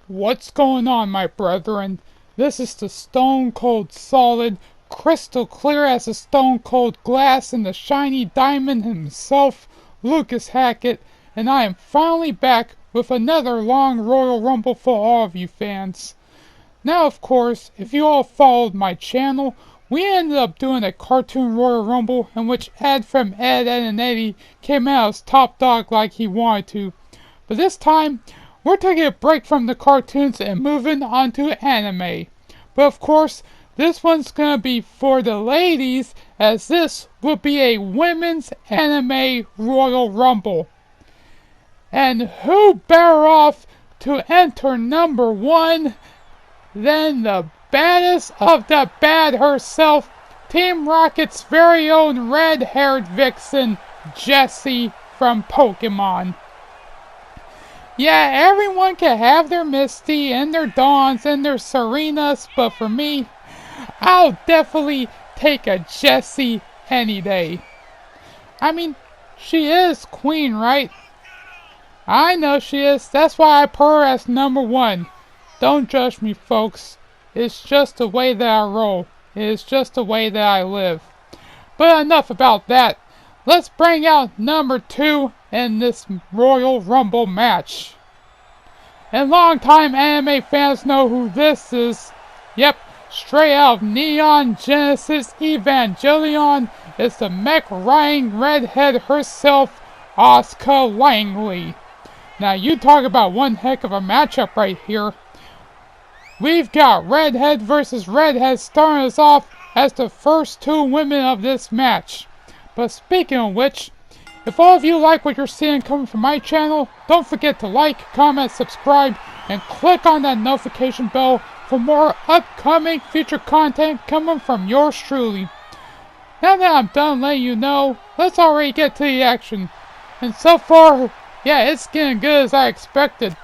What's going on, my brethren? This is the stone cold solid, crystal clear as a stone cold glass and the shiny diamond himself, Lucas Hackett, and I am finally back with another long Royal Rumble for all of you fans. Now, of course, if you all followed my channel, we ended up doing a cartoon Royal Rumble in which Ed from Ed, and Eddie came out as top dog like he wanted to. But this time, we're taking a break from the cartoons and moving on to anime. But of course, this one's gonna be for the ladies, as this will be a women's anime Royal Rumble. And who better off to enter number one than the baddest of the bad herself, Team Rocket's very own red-haired vixen, Jessie from Pokemon. Yeah, everyone can have their Misty and their Dawns and their Serenas, but for me, I'll definitely take a Jessie any day. I mean, she is queen, right? I know she is. That's why I put her as number one. Don't judge me, folks. It's just the way that I roll. It is just the way that I live. But enough about that. Let's bring out number two in this Royal Rumble match. And longtime anime fans know who this is. Yep, straight out of Neon Genesis Evangelion is the mech-riding redhead herself, Asuka Langley. Now you talk about one heck of a matchup right here. We've got redhead versus redhead starting us off as the first two women of this match. But speaking of which, if all of you like what you're seeing coming from my channel, don't forget to like, comment, subscribe, and click on that notification bell for more upcoming future content coming from yours truly. Now that I'm done letting you know, let's already get to the action. And so far, yeah, it's getting good as I expected.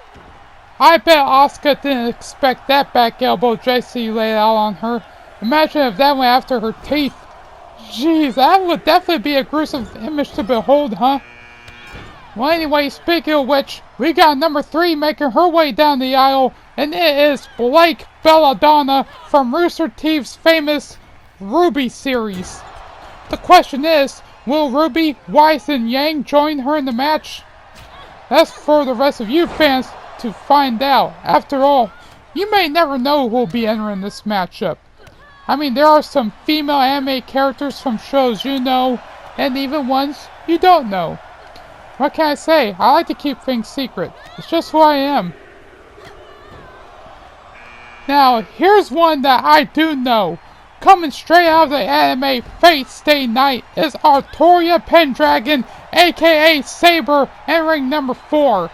I bet Asuka didn't expect that back elbow Jessie laid out on her. Imagine if that went after her teeth. Jeez, that would definitely be a gruesome image to behold, huh? Well, anyway, speaking of which, we got number three making her way down the aisle, and it is Blake Belladonna from Rooster Teeth's famous Ruby series. The question is, will Ruby, Weiss, and Yang join her in the match? That's for the rest of you fans to find out. After all, you may never know who will be entering this matchup. I mean, there are some female anime characters from shows you know, and even ones you don't know. What can I say? I like to keep things secret. It's just who I am. Now, here's one that I do know. Coming straight out of the anime Fate Stay Night is Artoria Pendragon, aka Saber, entering number 4.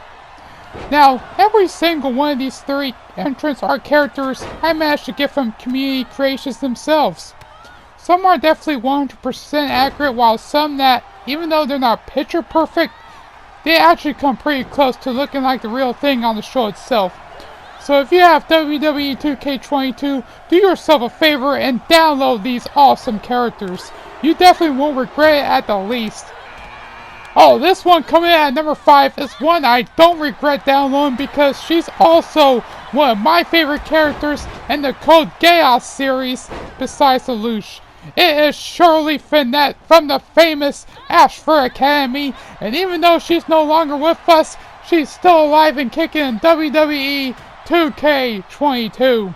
Now, every single one of these three entrants are characters I managed to get from community creations themselves. Some are definitely 100% accurate, while some that, even though they're not picture perfect, they actually come pretty close to looking like the real thing on the show itself. So if you have WWE 2K22, do yourself a favor and download these awesome characters. You definitely won't regret it at the least. Oh, this one coming in at number 5 is one I don't regret downloading because she's also one of my favorite characters in the Code Geass series besides Lelouch. It is Shirley Finette from the famous Ashford Academy, and even though she's no longer with us, she's still alive and kicking in WWE 2K22.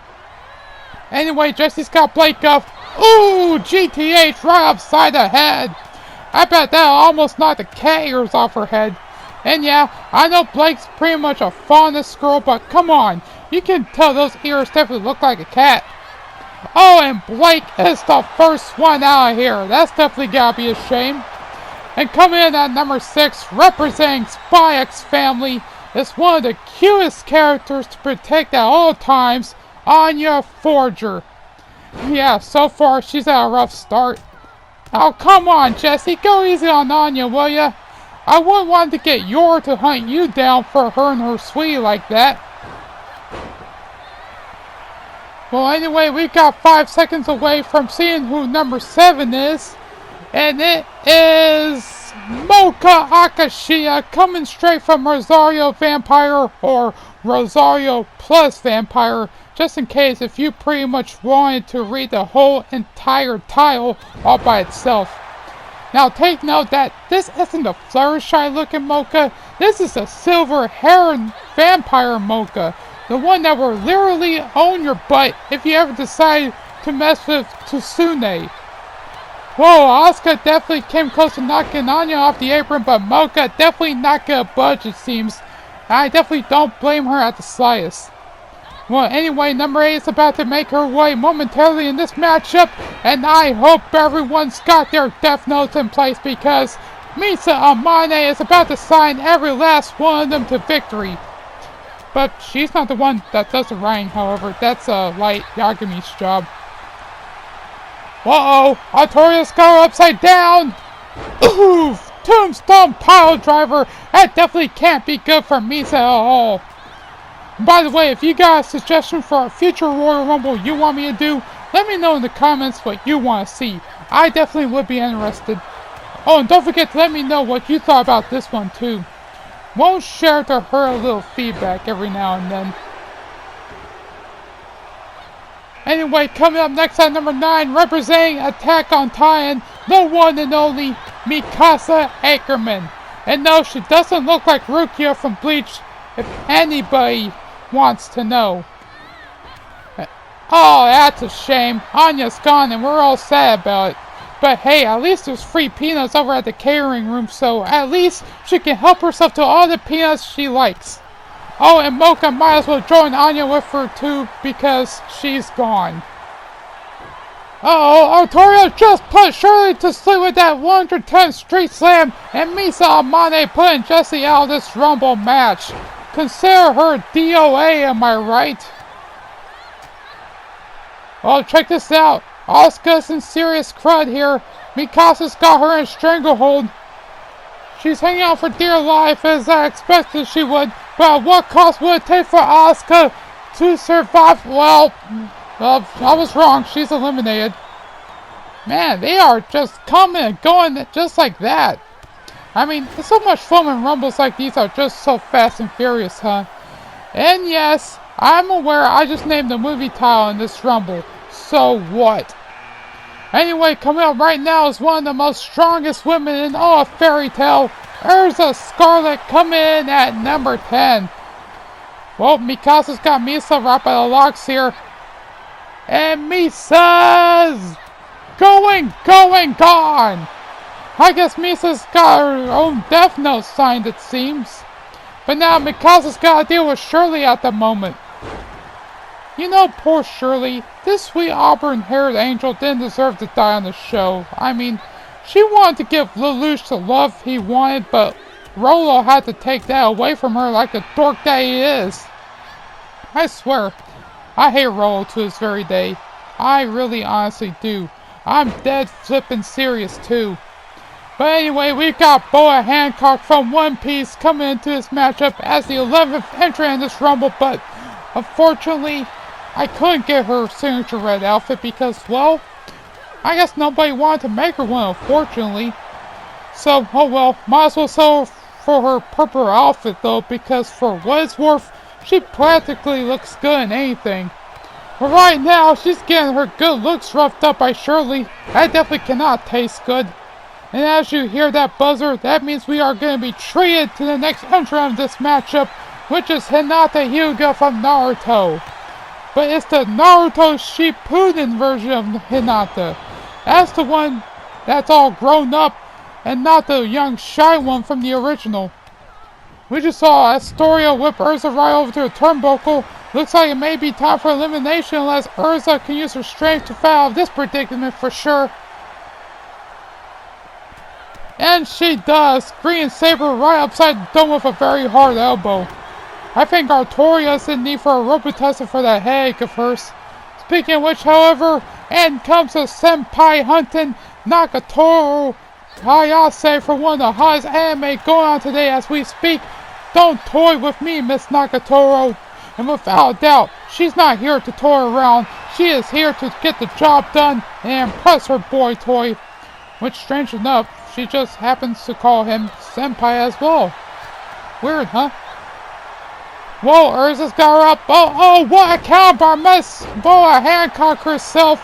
Anyway, Jessie's got Blake up. Ooh, GTH right upside the head. I bet that almost knocked the cat ears off her head. And yeah, I know Blake's pretty much a fondest girl, but come on, you can tell those ears definitely look like a cat. Oh, and Blake is the first one out of here. That's definitely gotta be a shame. And coming in at number 6, representing Spy X Family, is one of the cutest characters to protect at all times, Anya Forger. Yeah, so far she's had a rough start. Oh, come on, Jessie, go easy on Anya, will ya? I wouldn't want to get Yor to hunt you down for her and her sweetie like that. Well, anyway, we got 5 seconds away from seeing who number 7 is. And it is Mocha Akashia coming straight from Rosario Vampire or Rosario Plus Vampire, just in case if you pretty much wanted to read the whole entire title all by itself. Now take note that this isn't a Fluttershy looking Mocha, this is a silver haired vampire Mocha, the one that will literally own your butt if you ever decide to mess with Tsune. Whoa, Asuka definitely came close to knocking Anya off the apron, but Mocha definitely not gonna budge, it seems. I definitely don't blame her at the slightest. Well, anyway, number 8 is about to make her way momentarily in this matchup, and I hope everyone's got their death notes in place because Misa Amane is about to sign every last one of them to victory. But she's not the one that does the writing, however. That's Light Yagami's job. Uh-oh, Artorias got her upside down. Oof, tombstone pile driver. That definitely can't be good for Misa at all. And by the way, if you got a suggestion for a future Royal Rumble you want me to do, let me know in the comments what you want to see. I definitely would be interested. Oh, and don't forget to let me know what you thought about this one too. Won't share to her a little feedback every now and then. Anyway, coming up next at number 9, representing Attack on Titan, the one and only Mikasa Ackerman. And no, she doesn't look like Rukia from Bleach, if anybody wants to know. Oh, that's a shame. Anya's gone and we're all sad about it. But hey, at least there's free peanuts over at the catering room, so at least she can help herself to all the peanuts she likes. Oh, and Mocha might as well join Anya with her too, because she's gone. Uh-oh, Artoria just put Shirley to sleep with that 110 Street Slam, and Misa Amane putting Jessie out of this Rumble match. Consider her DOA, am I right? Well, check this out. Asuka's in serious crud here. Mikasa's got her in stranglehold. She's hanging out for dear life as I expected she would, but at what cost would it take for Asuka to survive? Well, I was wrong. She's eliminated. Man, they are just coming and going just like that. I mean, there's so much fun when Rumbles like these are just so fast and furious, huh? And yes, I'm aware I just named the movie title in this Rumble. So what? Anyway, coming up right now is one of the most strongest women in all of Fairy Tail, Urza Scarlet, coming in at number 10. Well, Mikasa's got Misa right by the locks here. And Misa's gone! I guess Misa's got her own death note signed, it seems. But now Mikasa's got to deal with Shirley at the moment. You know, poor Shirley, this sweet auburn-haired angel didn't deserve to die on the show. I mean, she wanted to give Lelouch the love he wanted, but Rolo had to take that away from her like the dork that he is. I swear, I hate Rolo to this very day. I really honestly do. I'm dead flippin' serious too. But anyway, we've got Boa Hancock from One Piece coming into this matchup as the 11th entrant in this Rumble, but unfortunately, I couldn't get her signature red outfit because, well, I guess nobody wanted to make her one, unfortunately. So, oh well, might as well sell her for her purple outfit though, because for what it's worth, she practically looks good in anything. But right now, she's getting her good looks roughed up by Shirley. That definitely cannot taste good. And as you hear that buzzer, that means we are going to be treated to the next entrant of this matchup, which is Hinata Hyuga from Naruto. But it's the Naruto Shippuden version of Hinata. That's the one that's all grown up, and not the young shy one from the original. We just saw Astoria whip Urza right over to the turnbuckle. Looks like it may be time for elimination unless Urza can use her strength to fight out of this predicament for sure. And she does. Green Saber right upside the dome with a very hard elbow. I think Artorias in need for a Robitussin for that headache of hers. Speaking of which, however, in comes a Senpai hunting Nagatoro Hayase for one of the hottest anime going on today as we speak. Don't toy with me, Miss Nagatoro. And without doubt, she's not here to toy around. She is here to get the job done and impress her boy toy. Which, strange enough, she just happens to call him senpai as well. Weird, huh? Whoa, Urza's got her up. Oh, what a counter, Miss Boa Hancock herself.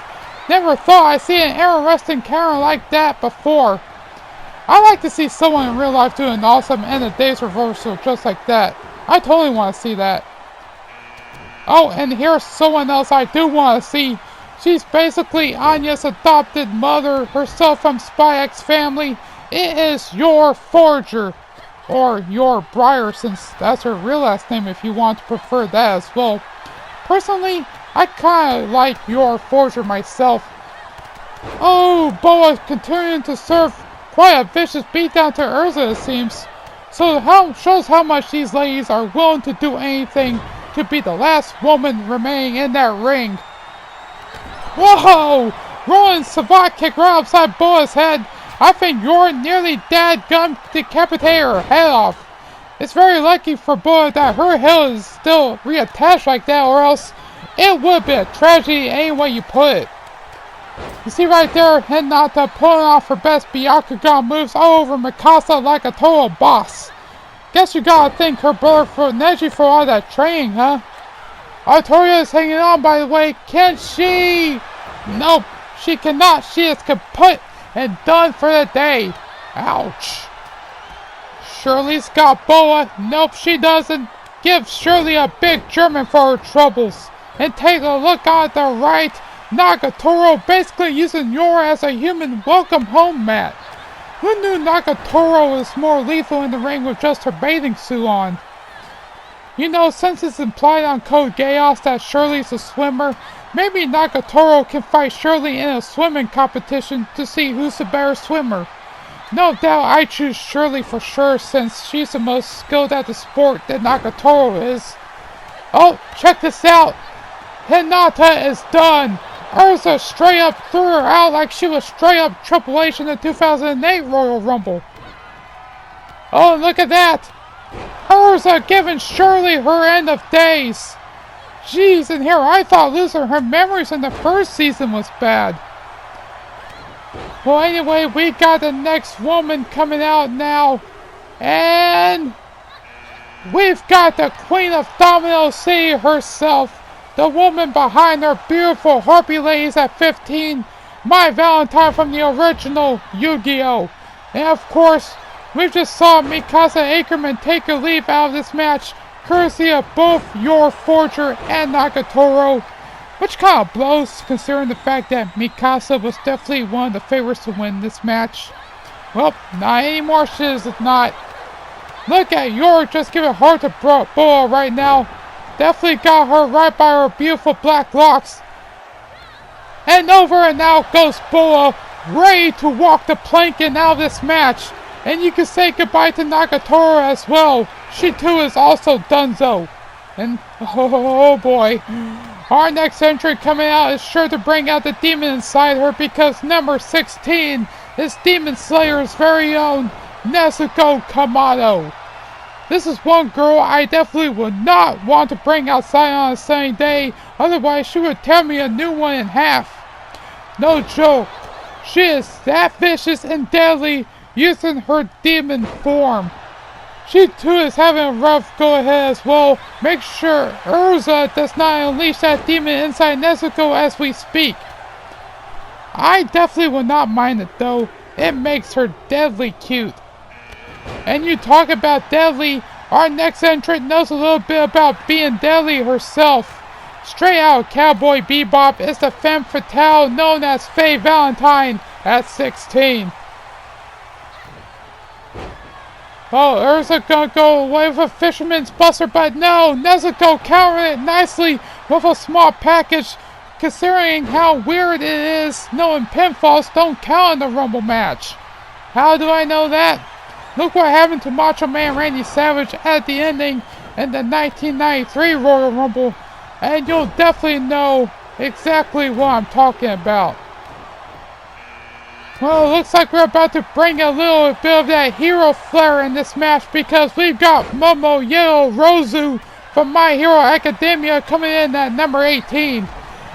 Never thought I'd see an interesting counter like that before. I like to see someone in real life do an awesome end of days reversal just like that. I totally want to see that. Oh, and here's someone else I do want to see. She's basically Anya's adopted mother, herself from Spy X family. It is your Forger. Or your Briar, since that's her real last name if you want to prefer that as well. Personally, I kinda like your Forger myself. Oh, Boa continuing to serve quite a vicious beatdown to Urza, it seems. So shows how much these ladies are willing to do anything to be the last woman remaining in that ring. Whoa! Rolling savate kick right upside Boa's head. I think you're nearly dadgum decapitated her head off. It's very lucky for Boa that her head is still reattached like that, or else it would be a tragedy any way you put it. You see right there, Hinata pulling off her best Byakugan moves all over Mikasa like a total boss. Guess you gotta thank her brother for Neji for all that training, huh? Artoria is hanging on, by the way. Can she? Nope, she cannot. She is kaput and done for the day. Ouch. Shirley's got Boa. Nope, she doesn't. Give Shirley a big German for her troubles. And take a look at the right. Nagatoro basically using Yor as a human welcome home mat. Who knew Nagatoro was more lethal in the ring with just her bathing suit on? You know, since it's implied on Code Geass that Shirley's a swimmer, maybe Nagatoro can fight Shirley in a swimming competition to see who's the better swimmer. No doubt I choose Shirley for sure since she's the most skilled at the sport that Nagatoro is. Oh, check this out! Hinata is done! Urza straight up threw her out like she was straight up Triple H in the 2008 Royal Rumble. Oh, look at that! Urza giving Shirley her end of days. Jeez, and here I thought losing her memories in the first season was bad. Well, anyway, we got the next woman coming out now. And we've got the Queen of Domino City herself. The woman behind her beautiful Harpy ladies at 15. My Valentine from the original Yu-Gi-Oh! And of course, we just saw Mikasa Ackerman take a leave out of this match, courtesy of both Yor Forger and Nagatoro, which kind of blows considering the fact that Mikasa was definitely one of the favorites to win this match. Well, not anymore, she is not. Look at Yor just giving hard to Boa right now. Definitely got her right by her beautiful black locks. And over and out goes Boa, ready to walk the plank in out of this match. And you can say goodbye to Nagatoro as well. She too is also donezo. And oh boy, our next entrant coming out is sure to bring out the demon inside her because number 16 is Demon Slayer's very own Nezuko Kamado. This is one girl I definitely would not want to bring outside on a sunny day, otherwise she would tear me a new one in half. No joke, she is that vicious and deadly using her demon form. She too is having a rough go ahead as well. Make sure Urza does not unleash that demon inside Nezuko as we speak. I definitely would not mind it though, it makes her deadly cute. And you talk about deadly, our next entrant knows a little bit about being deadly herself. Straight out of Cowboy Bebop is the femme fatale known as Faye Valentine at 16. Oh, Urza gonna go away with a fisherman's buster, but no, Nezuko countered it nicely with a small package, considering how weird it is knowing pinfalls don't count in the Rumble match. How do I know that? Look what happened to Macho Man Randy Savage at the ending in the 1993 Royal Rumble, and you'll definitely know exactly what I'm talking about. Well, it looks like we're about to bring a little bit of that hero flair in this match because we've got Momo Yellow Rozu from My Hero Academia coming in at number 18.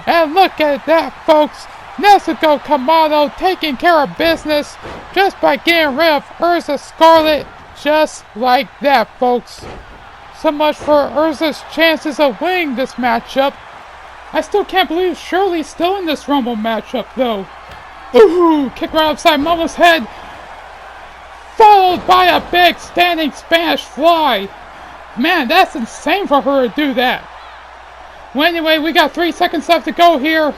And look at that, folks. Nezuko Kamado taking care of business just by getting rid of Urza Scarlet, just like that, folks. So much for Urza's chances of winning this matchup. I still can't believe Shirley's still in this Rumble matchup, though. Ooh, kick right upside Momo's head, followed by a big standing Spanish fly. Man, that's insane for her to do that. Well, anyway, we got 3 seconds left to go here.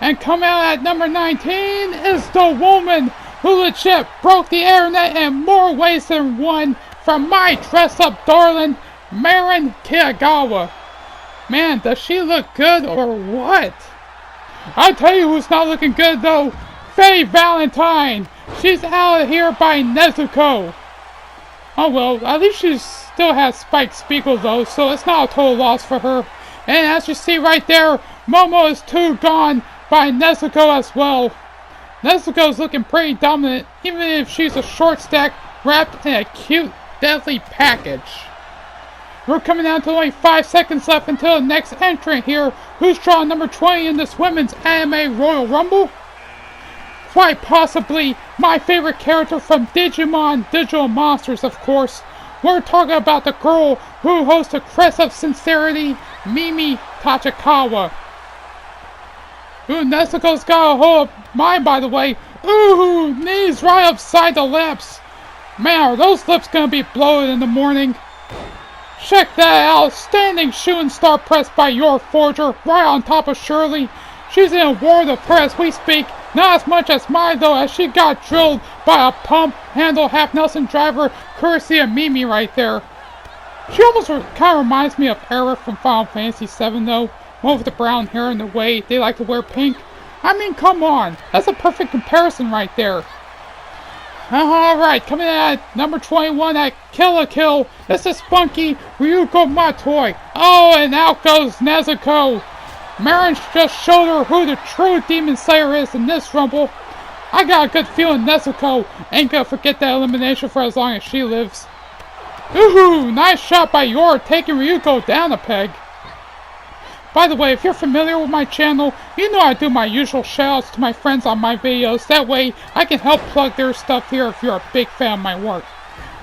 And coming out at number 19 is the woman who legit broke the internet in more ways than one from my dress-up darling, Marin Kiyagawa. Man, does she look good or what? I'll tell you who's not looking good though. Faye Valentine. She's out of here by Nezuko. Oh well, at least she still has Spike Spiegel though, so it's not a total loss for her. And as you see right there, Momo is too gone by Nezuko as well. Nezuko's looking pretty dominant, even if she's a short stack wrapped in a cute, deadly package. We're coming down to only 5 seconds left until the next entrant here, who's drawing number 20 in this women's anime Royal Rumble. Quite possibly my favorite character from Digimon Digital Monsters, of course. We're talking about the girl who hosts the Crest of Sincerity, Mimi Tachikawa. Ooh, Nezuko's got a hold of mine, by the way. Ooh, knees right upside the lips. Man, are those lips gonna be bloated in the morning? Check that out. Standing shooting star press by your Forger, right on top of Shirley. She's in a war of the press as we speak. Not as much as mine, though, as she got drilled by a pump handle half Nelson driver, courtesy of Mimi right there. She almost kind of reminds me of Aerith from Final Fantasy VII, though. One with the brown hair and the way they like to wear pink. I mean, come on. That's a perfect comparison right there. Alright, coming in at number 21 at Kill la Kill. This is Spunky Ryuko Matoi. Oh, and out goes Nezuko. Marin just showed her who the true Demon Slayer is in this Rumble. I got a good feeling Nezuko ain't gonna forget that elimination for as long as she lives. Ooh, nice shot by Yor, taking Ryuko down a peg. By the way, if you're familiar with my channel, you know I do my usual shoutouts to my friends on my videos. That way, I can help plug their stuff here if you're a big fan of my work.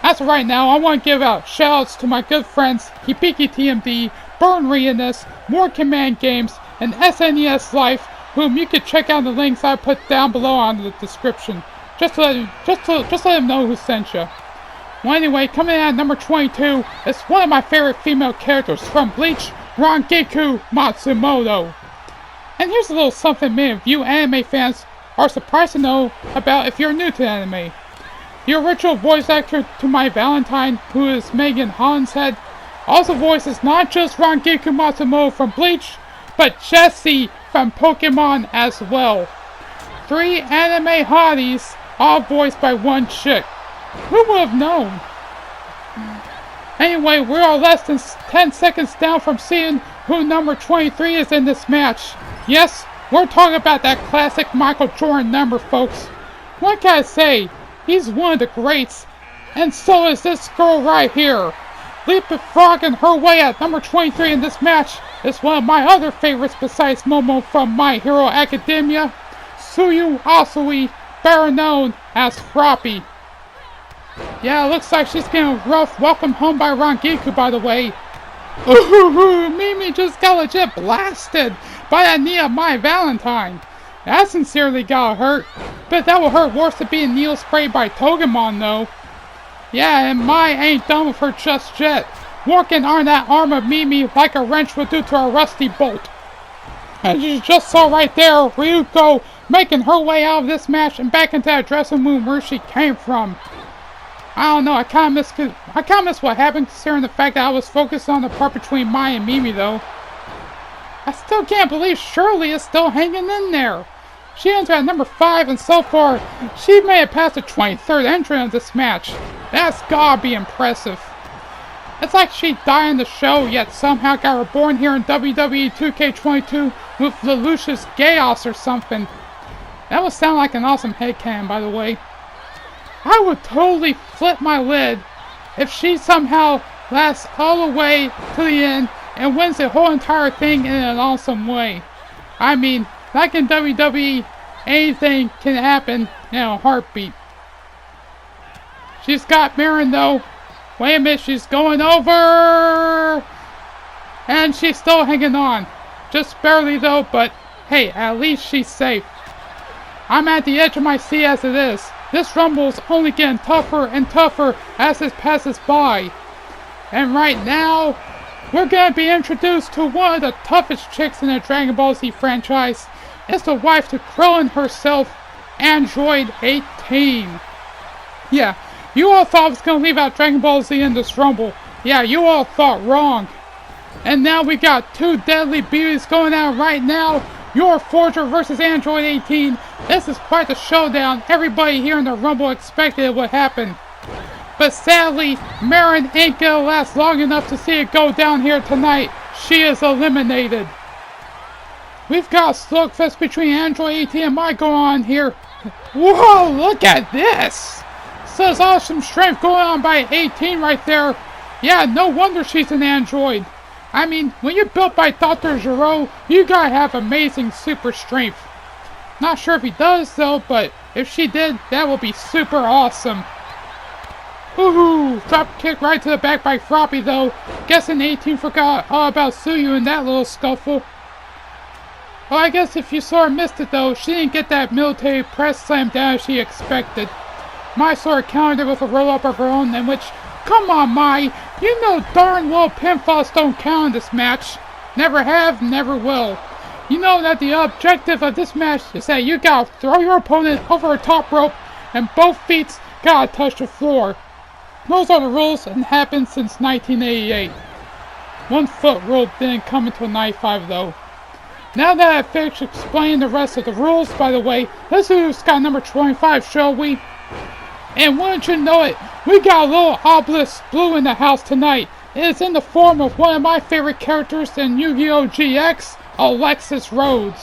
As of right now, I want to give out shoutouts to my good friends Hibiki TMD, Burn Reenus, More Command Games, and SNES Life, whom you can check out the links I put down below on the description. Just let them know who sent you. Well, anyway, coming in at number 22 is one of my favorite female characters from Bleach, Rangiku Matsumoto. And here's a little something many of you anime fans are surprised to know about if you're new to anime. The original voice actor to my Valentine, who is Megan Hollinshead, also voices not just Rangiku Matsumoto from Bleach, but Jessie from Pokemon as well. 3 anime hotties, all voiced by one chick. Who would have known? Anyway, we are less than 10 seconds down from seeing who number 23 is in this match. Yes, we're talking about that classic Michael Jordan number, folks. What can I say? He's one of the greats, and so is this girl right here. Leapfrogging her way at number 23 in this match is one of my other favorites besides Momo from My Hero Academia, Tsuyu Asui, better known as Froppy. Yeah, it looks like she's getting a rough welcome home by Rangiku, by the way. Ooh, Mimi just got legit blasted by that knee of my Valentine. That sincerely got hurt, but that will hurt worse than being needle sprayed by Togemon, though. Yeah, and Mai ain't done with her just yet, working on that arm of Mimi like a wrench would do to a rusty bolt. And you just saw right there, Ryuko making her way out of this match and back into that dressing room where she came from. I don't know, I kinda miss what happened considering the fact that I was focused on the part between Mai and Mimi though. I still can't believe Shirley is still hanging in there. She entered at number 5 and so far, she may have passed the 23rd entrant of this match. That's gotta be impressive. It's like she died in the show yet somehow got reborn here in WWE 2K22 with Lelouch's Chaos or something. That would sound like an awesome headcanon, by the way. I would totally flip my lid if she somehow lasts all the way to the end and wins the whole entire thing in an awesome way. I mean, like in WWE anything can happen in a heartbeat. She's got Marin though. Wait a minute, she's going over! And she's still hanging on. Just barely though, but hey, at least she's safe. I'm at the edge of my seat as it is. This Rumble's only getting tougher and tougher as it passes by. And right now, we're gonna be introduced to one of the toughest chicks in the Dragon Ball Z franchise. It's the wife to Krillin herself, Android 18. Yeah, you all thought I was gonna leave out Dragon Ball Z in this Rumble. Yeah, you all thought wrong. And now we got two deadly beauties going out right now. Your Forger versus Android 18. This is quite the showdown. Everybody here in the Rumble expected it would happen. But sadly, Marin ain't gonna last long enough to see it go down here tonight. She is eliminated. We've got a slugfest between Android 18 and Mai going on here. Whoa, look at this! Says awesome strength going on by 18 right there. Yeah, no wonder she's an android. I mean, when you're built by Dr. Gero, you gotta have amazing super strength. Not sure if he does though, but if she did, that would be super awesome. Woohoo! Drop kick right to the back by Froppy though. Guessing 18 forgot all about Suyu in that little scuffle. Well, I guess if you sort of missed it though, she didn't get that military press slam down as she expected. Mai sort of countered with a roll-up of her own, in which, come on Mai, you know darn well pinfalls don't count in this match. Never have, never will. You know that the objective of this match is that you gotta throw your opponent over a top rope and both feet gotta touch the floor. Those are the rules and happened since 1988. 1 foot rule didn't come until 95 though. Now that I've finished explaining the rest of the rules, by the way, let's do Scott number 25, shall we? And wouldn't you know it, we got a little obelisk blue in the house tonight. It is in the form of one of my favorite characters in Yu-Gi-Oh! GX, Alexis Rhodes.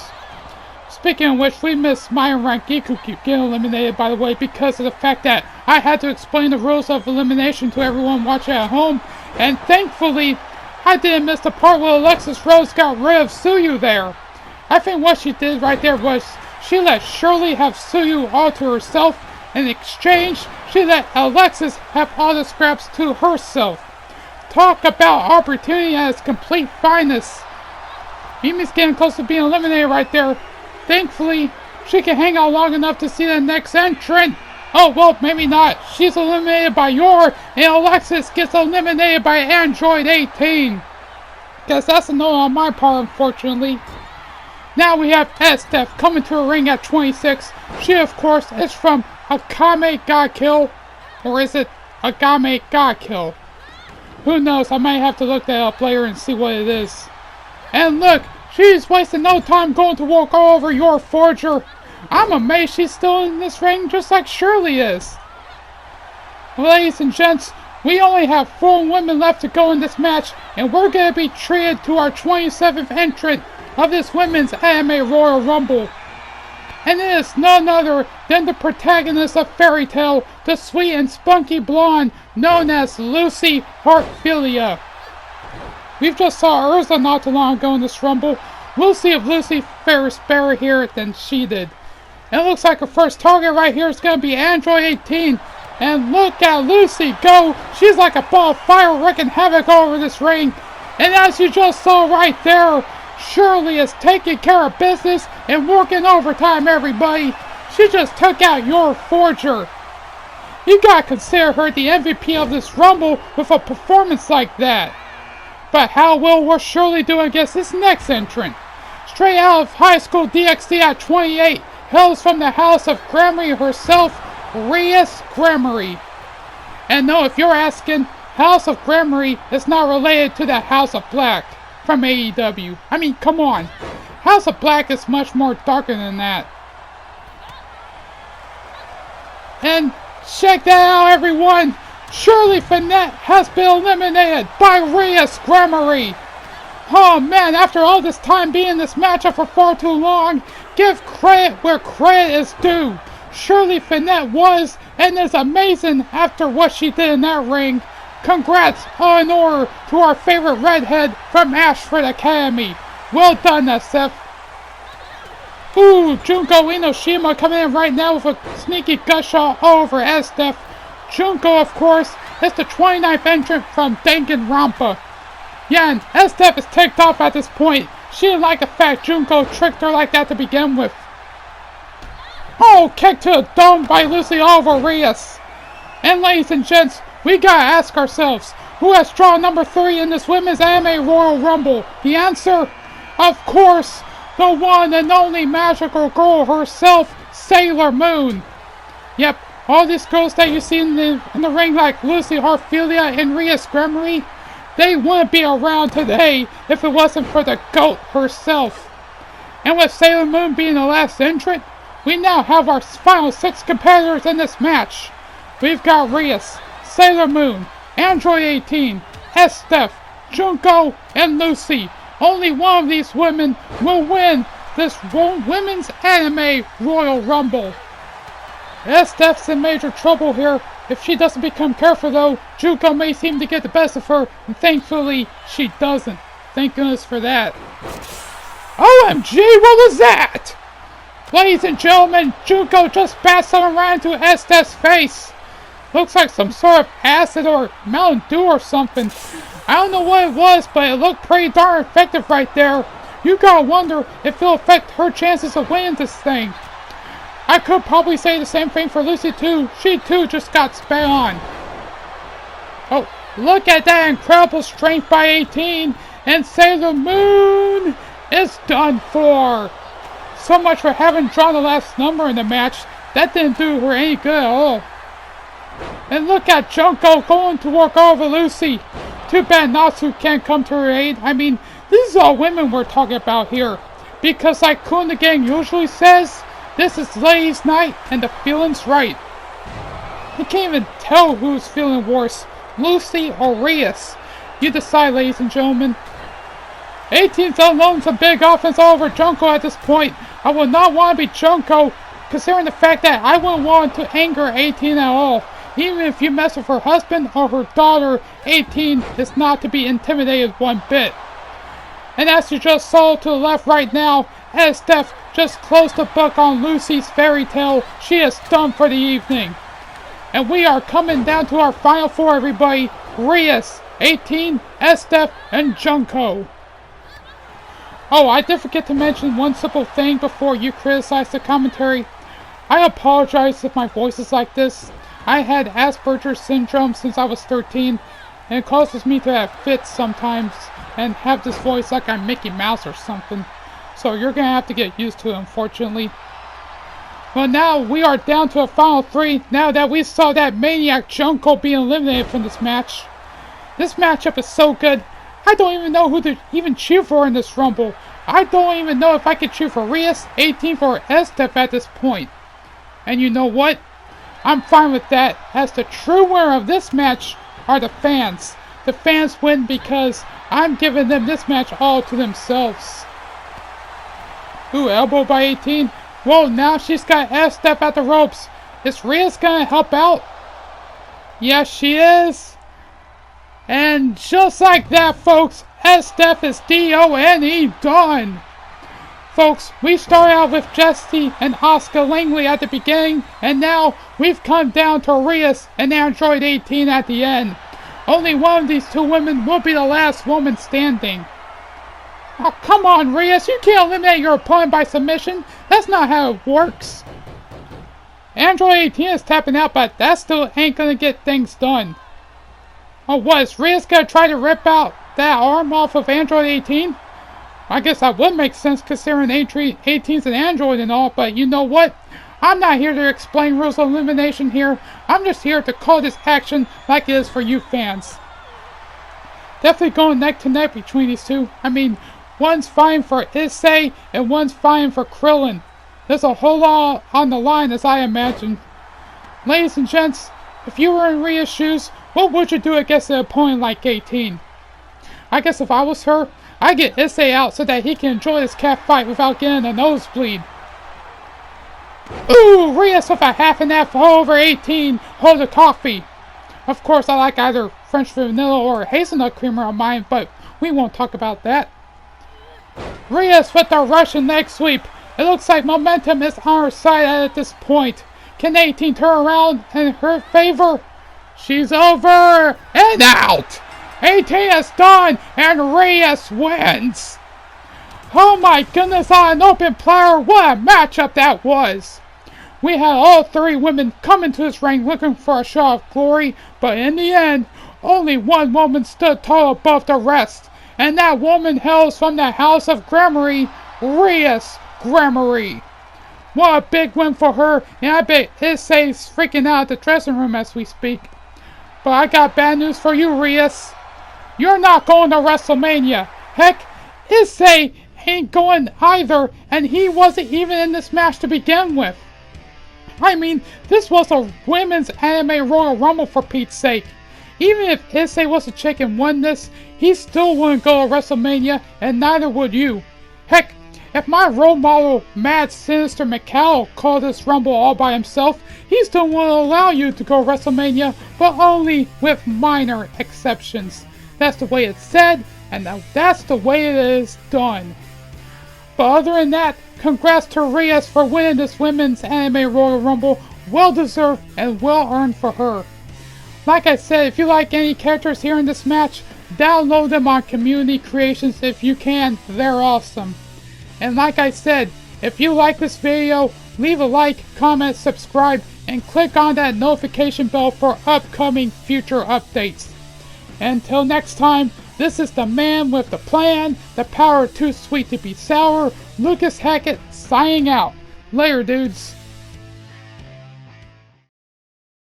Speaking of which, we missed Maya Rangiku getting eliminated, by the way, because of the fact that I had to explain the rules of elimination to everyone watching at home, and thankfully, I didn't miss the part where Alexis Rhodes got rid of Suyu there. I think what she did right there was she let Shirley have Suyu all to herself. In exchange, she let Alexis have all the scraps to herself. Talk about opportunity at its complete finest. Mimi's getting close to being eliminated right there. Thankfully, she can hang out long enough to see the next entrant. Oh, well, maybe not. She's eliminated by Yor, and Alexis gets eliminated by Android 18. Guess that's a no on my part, unfortunately. Now we have Estef coming to a ring at 26. She, of course, is from Akame ga Kill. Or is it Agame ga Kill? Who knows? I might have to look that up later and see what it is. And look, she's wasting no time going to walk all over your Forger. I'm amazed she's still in this ring just like Shirley is. Ladies and gents, we only have 4 women left to go in this match, and we're going to be treated to our 27th entrant of this women's anime Royal Rumble. And it is none other than the protagonist of Fairy Tail, the sweet and spunky blonde known as Lucy Heartfilia. We've just saw Urza not too long ago in this Rumble. We'll see if Lucy fares better here than she did. And it looks like her first target right here is going to be Android 18. And look at Lucy go. She's like a ball of fire wreaking havoc all over this ring. And as you just saw right there, Shirley is taking care of business and working overtime, everybody. She just took out your Forger. You gotta consider her the MVP of this Rumble with a performance like that. But how well will Shirley do against this next entrant? Straight out of high school DxD at 28, hails from the house of Grammary herself, Reyes Grammary. And no, if you're asking, House of Grammary is not related to the House of Black from AEW. I mean, come on. House of Black is much more darker than that. And check that out, everyone! Shirley Finette has been eliminated by Reyes Grammary. Oh man, after all this time being in this matchup for far too long, give credit where credit is due. Shirley Finette was and is amazing after what she did in that ring. Congrats in order to our favorite redhead from Ashford Academy. Well done, SF. Ooh, Junko Inoshima coming in right now with a sneaky gut shot over Estef. Junko, of course, is the 29th entrant from Danganronpa. Yeah, and Estef is ticked off at this point. She didn't like the fact Junko tricked her like that to begin with. Oh, kick to the dome by Lucy Oliver Reyes. And ladies and gents, we gotta ask ourselves, who has draw number 3 in this Women's Anime Royal Rumble? The answer? Of course, the one and only magical girl herself, Sailor Moon. Yep, all these girls that you see in the ring like Lucy Harfilia and Rhea Scremery, they wouldn't be around today if it wasn't for the GOAT herself. And with Sailor Moon being the last entrant, we now have our final 6 competitors in this match. We've got Reyes, Sailor Moon, Android 18, Estef, Junko, and Lucy. Only one of these women will win this Women's Anime Royal Rumble. Estef's in major trouble here. If she doesn't become careful though, Junko may seem to get the best of her, and thankfully, she doesn't. Thank goodness for that. OMG, what was that? Ladies and gentlemen, Junko just passed something right into Estef's face. Looks like some sort of acid or Mountain Dew or something. I don't know what it was, but it looked pretty darn effective right there. You gotta wonder if it'll affect her chances of winning this thing. I could probably say the same thing for Lucy too. She too just got spat on. Oh, look at that incredible strength by 18, and Sailor Moon is done for. So much for having drawn the last number in the match. That didn't do her any good at all. And look at Junko going to work over Lucy. Too bad Natsu can't come to her aid. I mean, this is all women we're talking about here. Because like Kun the Gang usually says, this is ladies' night and the feeling's right. You can't even tell who's feeling worse, Lucy or Reyes. You decide, ladies and gentlemen. 18's unloading some big offense all over Junko at this point. I would not want to be Junko, considering the fact that I wouldn't want to anger 18 at all. Even if you mess with her husband or her daughter, 18 is not to be intimidated one bit. And as you just saw to the left right now, as Steph just closed the book on Lucy's fairy tale, she is done for the evening. And we are coming down to our final 4, everybody. Reyes, 18, Estef, and Junko. Oh, I did forget to mention one simple thing before you criticize the commentary. I apologize if my voice is like this. I had Asperger's syndrome since I was 13, and it causes me to have fits sometimes and have this voice like I'm Mickey Mouse or something. So you're gonna have to get used to it, unfortunately. Well, now we are down to a final 3 now that we saw that maniac Junko being eliminated from this match. This matchup is so good. I don't even know who to even cheer for in this Rumble. I don't even know if I could cheer for Reyes, 18 or Estef at this point. And you know what? I'm fine with that, as the true winner of this match are the fans. The fans win because I'm giving them this match all to themselves. Ooh, elbow by 18. Whoa, now she's got Estef at the ropes. Is Reyes gonna help out? Yes, she is. And just like that, folks, Estef is D-O-N-E done. Folks, we started out with Jessie and Asuka Langley at the beginning, and now we've come down to Reyes and Android 18 at the end. Only one of these 2 women will be the last woman standing. Oh, come on, Reyes, you can't eliminate your opponent by submission. That's not how it works. Android 18 is tapping out, but that still ain't gonna get things done. Oh, what, is Reyes gonna try to rip out that arm off of Android 18? I guess that would make sense considering 18's an android and all, but you know what? I'm not here to explain rules of elimination here. I'm just here to call this action like it is for you fans. Definitely going neck to neck between these 2. I mean, one's fine for Issei and one's fine for Krillin. There's a whole lot on the line, as I imagine. Ladies and gents, if you were in Rhea's shoes, what would you do against an opponent like 18? I guess if I was her, I'd get Issei out so that he can enjoy this cat fight without getting a nosebleed. Ooh, Reyes with a half and half over 18. Hold the coffee. Of course, I like either French vanilla or hazelnut creamer on mine, but we won't talk about that. Reyes with the Russian leg sweep. It looks like momentum is on her side at this point. Can 18 turn around in her favor? She's over and out. 18 is done and Reyes wins. Oh my goodness, on an open platter, what a matchup that was. We had all three women come into this ring looking for a show of glory, but in the end, only one woman stood tall above the rest, and that woman hails from the House of Gramarye, Reyes Gramarye. What a big win for her, and I bet Issei's freaking out at the dressing room as we speak. But I got bad news for you, Reyes. You're not going to WrestleMania. Heck, Issei ain't going either, and he wasn't even in this match to begin with. I mean, this was a women's anime Royal Rumble for Pete's sake. Even if Issei was a chick and won this, he still wouldn't go to WrestleMania, and neither would you. Heck, if my role model Mad Sinister McCall called this Rumble all by himself, he still wouldn't allow you to go to WrestleMania, but only with minor exceptions. That's the way it's said, and that's the way it is done. But other than that, congrats to Reyes for winning this Women's Anime Royal Rumble. Well deserved and well earned for her. Like I said, if you like any characters here in this match, download them on Community Creations if you can. They're awesome. And like I said, if you like this video, leave a like, comment, subscribe, and click on that notification bell for upcoming future updates. Until next time, this is the man with the plan, the power too sweet to be sour, Lucas Hackett, signing out. Later, dudes.